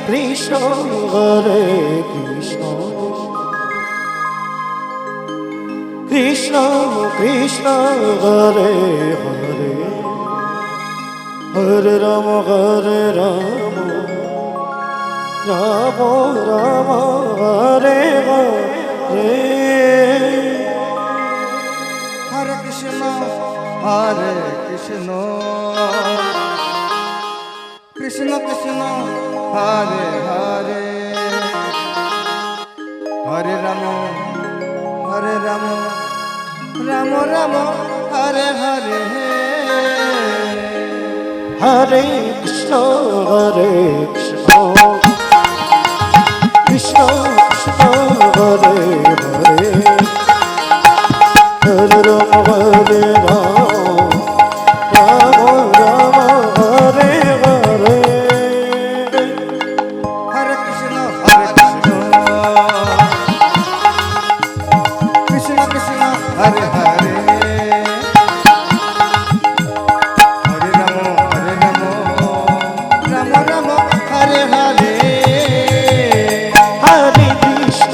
Krishna Hare Krishna Krishna Krishna Hare Hare Hare Ram Ram Ram Hare Hare Hare Krishna Krishna Krishna Hare Hare Hare Ram Ram Ram Hare Hare Hare Krishna Krishna Krishna Hare Hare Hare Ram Ram Ram Hare Hare Hare Krishna Krishna Krishna Hare Hare Hare Ram Ram Ram Hare Hare Hare Krishna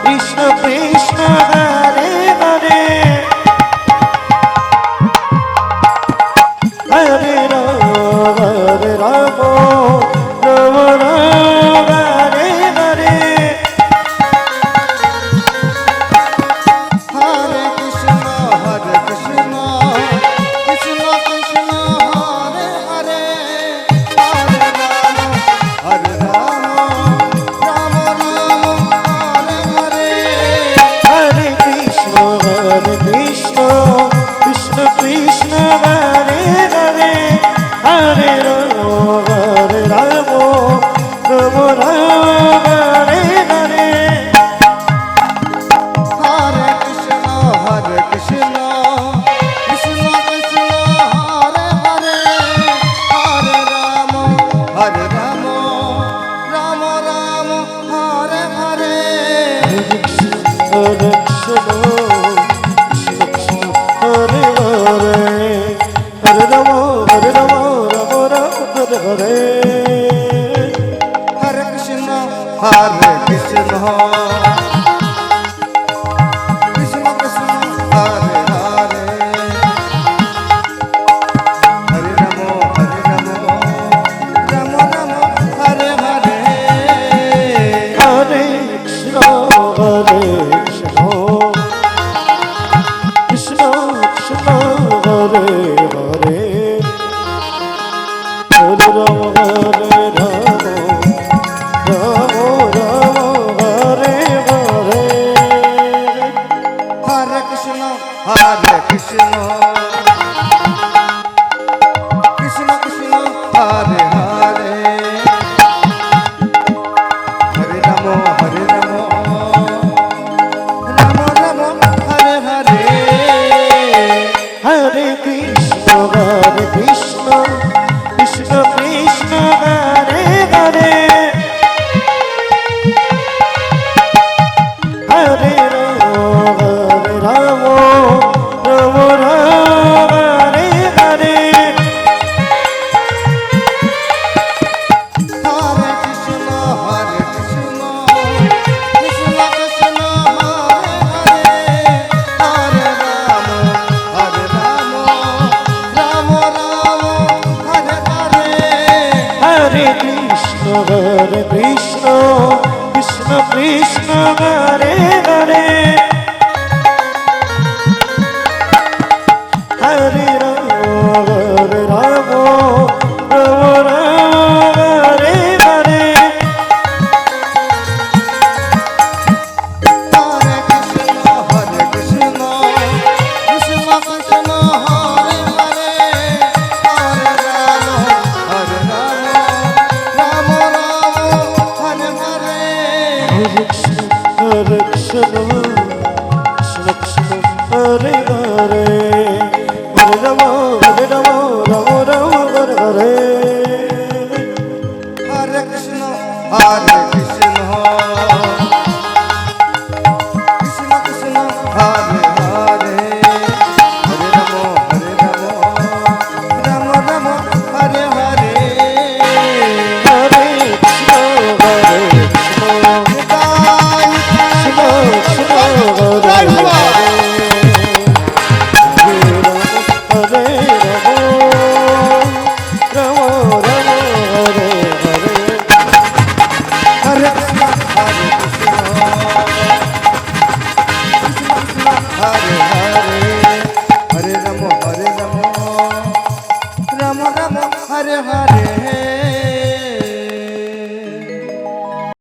Krishna Krishna Hare Hare Hare Ram Ram Ram Hare Hare Hare Krishna Krishna Krishna Hare Hare Hare Ram Ram Hare Hare Hare Krishna Krishna Krishna Hare Hare Hare Ram Ram Hare Hare Hare Krishna Krishna Krishna Hare Hare Hare Ram Ram Ram Hare Hare Hare Krishna Hare Hare Hare Ram Ram Ram Hare Hare Hare Krishna Krishna Krishna Hare Hare Hare Ram Ram Ram Hare Hare Hare Krishna Krishna Krishna Hare Hare Hare Ram Ram Ram Hare Hare Hare Krishna Krishna Krishna Hare Hare Hare Ram Ram Ram Hare Hare Hare Krishna Krishna Krishna Hare Hare Hare Ram Ram Hare Hare Hare Krishna Krishna Krishna Hare Hare Hare Ram Ram Hare Hare Hare Krishna Krishna Krishna Hare Hare Hare Ram Ram Hare Hare Hare Krishna Krishna Krishna Hare Hare Hare Ram Ram Hare Hare Hare Krishna Krishna Hare Hare Hare Ram Ram Hare Hare Hare Krishna